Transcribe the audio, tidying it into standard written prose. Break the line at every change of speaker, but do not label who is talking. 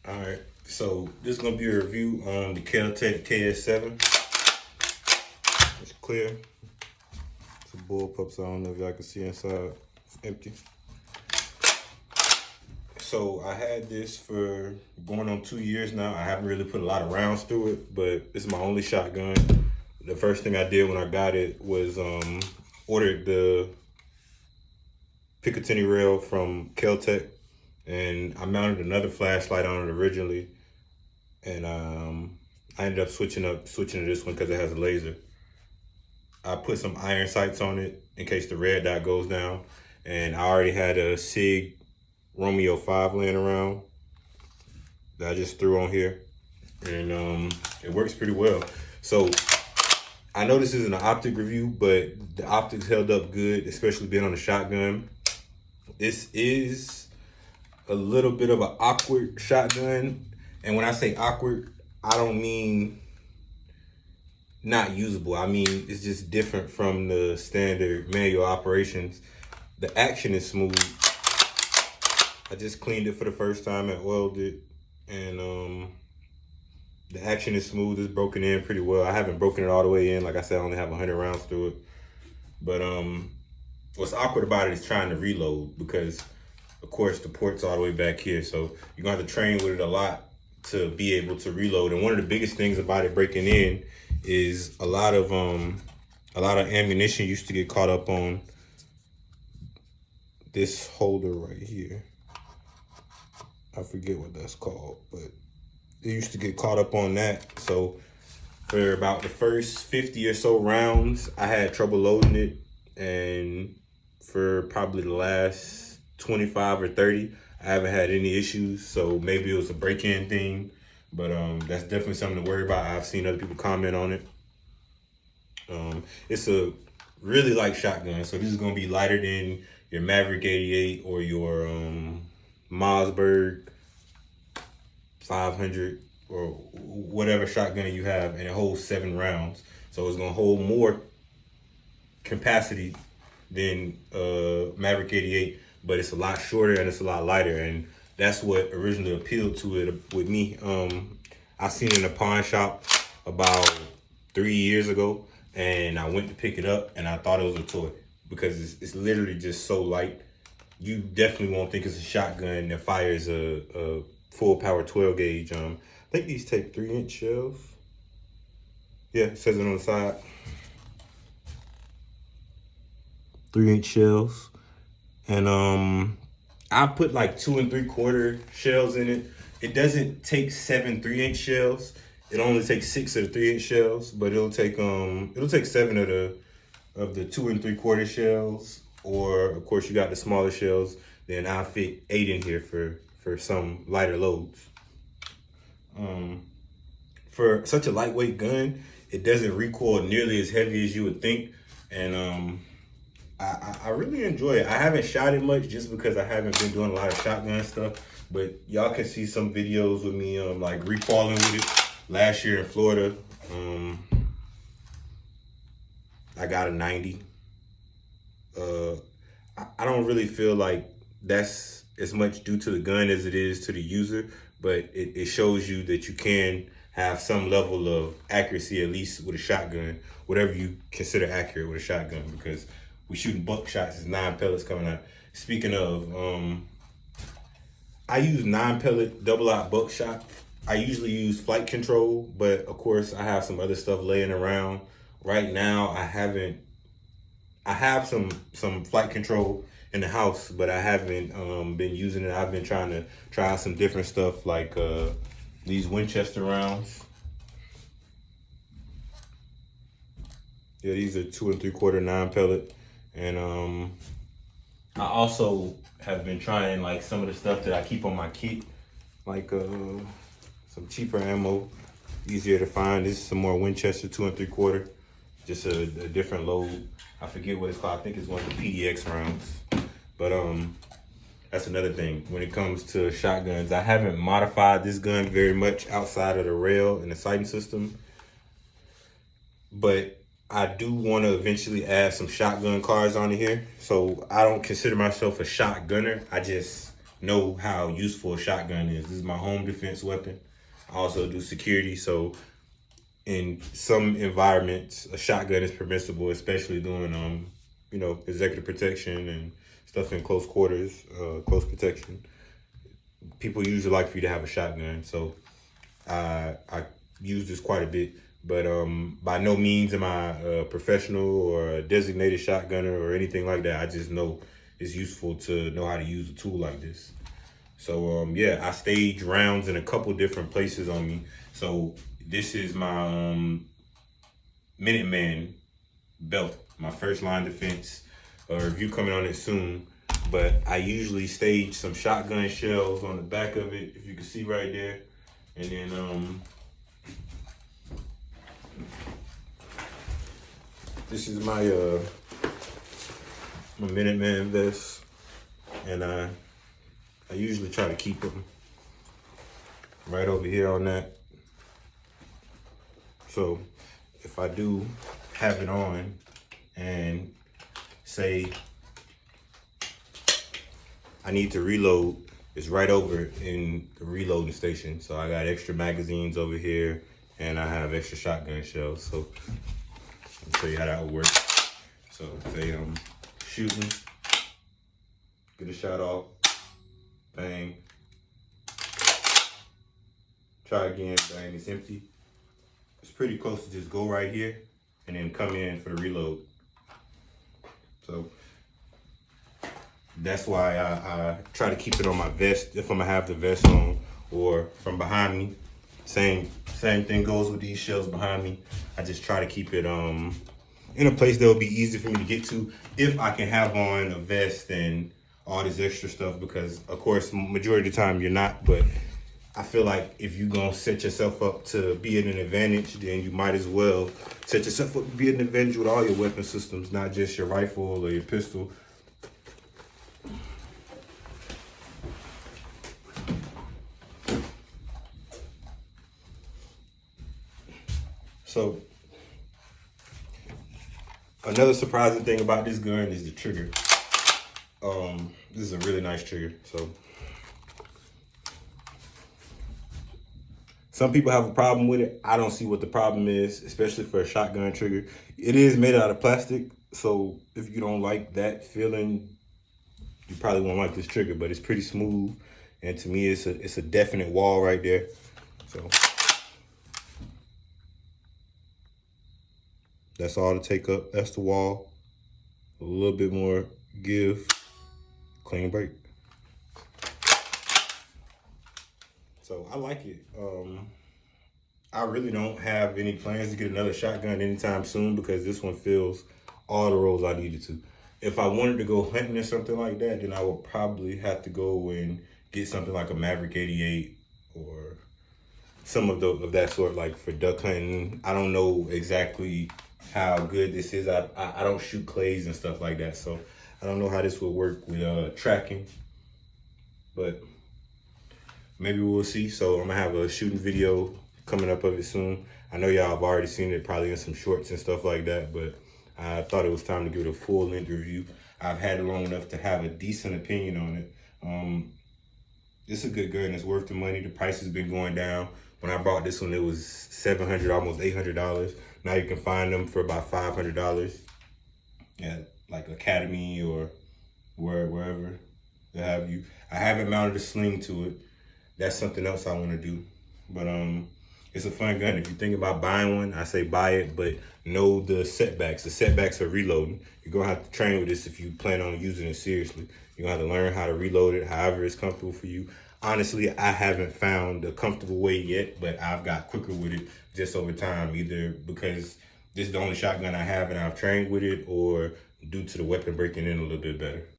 All right, so this is gonna be a review on the ks7. It's clear. It's a bullpup, so I don't know if y'all can see inside. It's empty. So I had this for going on 2 years now. I haven't really put a lot of rounds through it, but this is my only shotgun. The first thing I did when I got it was ordered the Picatinny rail from Kel-Tec, and I mounted another flashlight on it originally, and I ended up switching to this one because it has a laser. I put some iron sights on it in case the red dot goes down, and I already had a SIG Romeo 5 laying around that I just threw on here, and it works pretty well. So I know this isn't an optic review, but the optics held up good, especially being on the shotgun. This is a little bit of an awkward shotgun, and when I say awkward, I don't mean not usable. I mean, it's just different from the standard manual operations. The action is smooth. I just cleaned it for the first time and oiled it, and the action is smooth. It's broken in pretty well. I haven't broken it all the way in. Like I said, I only have 100 rounds through it. But what's awkward about it is trying to reload, because of course the port's all the way back here. So you're gonna have to train with it a lot to be able to reload. And one of the biggest things about it breaking in is a lot of ammunition used to get caught up on this holder right here. I forget what that's called, but it used to get caught up on that. So for about the first 50 or so rounds, I had trouble loading it. And for probably the last 25 or 30, I haven't had any issues. So maybe it was a break-in thing, but that's definitely something to worry about. I've seen other people comment on it. It's a really light shotgun. So this is gonna be lighter than your Maverick 88 or your Mossberg 500 or whatever shotgun you have, and it holds 7 rounds. So it's gonna hold more capacity than Maverick 88, but it's a lot shorter and it's a lot lighter, and that's what originally appealed to it with me. I seen it in a pawn shop about 3 years ago, and I went to pick it up and I thought it was a toy, because it's literally just so light. You definitely won't think it's a shotgun that fires a full power 12 gauge. I think these take 3-inch shells. Yeah, it says it on the side. 3-inch shells. And I put like 2 3/4 shells in it. It doesn't take 7 3-inch shells. It only takes 6 of the 3-inch shells, but it'll take 7 of the 2 3/4 shells. Or of course you got the smaller shells, then I'll fit 8 in here for some lighter loads. For such a lightweight gun, it doesn't recoil nearly as heavy as you would think. And I really enjoy it. I haven't shot it much just because I haven't been doing a lot of shotgun stuff, but y'all can see some videos with me like recoiling with it last year in Florida. I got a 90. I don't really feel like that's as much due to the gun as it is to the user, but it shows you that you can have some level of accuracy, at least with a shotgun, whatever you consider accurate with a shotgun, because we shooting buckshots. It's 9 pellets coming out. Speaking of, I use 9 pellet double-aught buckshot. I usually use flight control, but of course I have some other stuff laying around. Right now I have some flight control in the house, but I haven't been using it. I've been trying to try out some different stuff, like these Winchester rounds. Yeah, these are 2 3/4 9 pellet. And I also have been trying like some of the stuff that I keep on my kit, like some cheaper ammo, easier to find. This is some more Winchester 2 3/4, just a different load. I forget what it's called. I think it's one of the PDX rounds. But that's another thing. When it comes to shotguns, I haven't modified this gun very much outside of the rail and the sighting system. But I do want to eventually add some shotgun cards onto here. So I don't consider myself a shotgunner. I just know how useful a shotgun is. This is my home defense weapon. I also do security, so in some environments, a shotgun is permissible, especially doing executive protection and stuff in close quarters, close protection. People usually like for you to have a shotgun, so I use this quite a bit. But by no means am I a professional or a designated shotgunner or anything like that. I just know it's useful to know how to use a tool like this. So yeah, I stage rounds in a couple different places on me. So this is my Minuteman belt, my first line defense. A review coming on it soon. But I usually stage some shotgun shells on the back of it, if you can see right there. And then this is my my Minuteman vest, and I usually try to keep them right over here on that. So if I do have it on and say I need to reload, it's right over in the reloading station. So I got extra magazines over here and I have extra shotgun shells. So I'll show you how that would work. So say I'm shooting, get a shot off, bang, try again, bang, it's empty. It's pretty close to just go right here and then come in for the reload. So that's why I try to keep it on my vest if I'm gonna have the vest on, or from behind me. Same thing goes with these shells behind me. I just try to keep it in a place that will be easy for me to get to if I can have on a vest and all this extra stuff, because of course majority of the time you're not, but I feel like if you're gonna set yourself up to be at an advantage, then you might as well set yourself up to be at an advantage with all your weapon systems, not just your rifle or your pistol. So another surprising thing about this gun is the trigger. This is a really nice trigger. So some people have a problem with it. I don't see what the problem is, especially for a shotgun trigger. It is made out of plastic, so if you don't like that feeling, you probably won't like this trigger, but it's pretty smooth. And to me, it's a definite wall right there. So that's all to take up. That's the wall. A little bit more give, clean break. So I like it. I really don't have any plans to get another shotgun anytime soon because this one fills all the roles I needed to. If I wanted to go hunting or something like that, then I would probably have to go and get something like a Maverick 88 or some of that sort, like for duck hunting. I don't know exactly how good this is. I don't shoot clays and stuff like that, so I don't know how this would work with tracking, but maybe we'll see. So I'm gonna have a shooting video coming up of it soon. I know y'all have already seen it probably in some shorts and stuff like that, but I thought it was time to give it a full length review. I've had it long enough to have a decent opinion on it. It's a good gun. It's worth the money. The price has been going down. When I bought this one, it was $700, almost $800. Now you can find them for about $500 at like Academy or wherever they have you. I haven't mounted a sling to it. That's something else I want to do. But it's a fun gun. If you think about buying one, I say buy it, but know the setbacks. The setbacks are reloading. You're gonna have to train with this if you plan on using it seriously. You're gonna have to learn how to reload it, however it's comfortable for you. Honestly, I haven't found a comfortable way yet, but I've got quicker with it just over time, either because this is the only shotgun I have and I've trained with it, or due to the weapon breaking in a little bit better.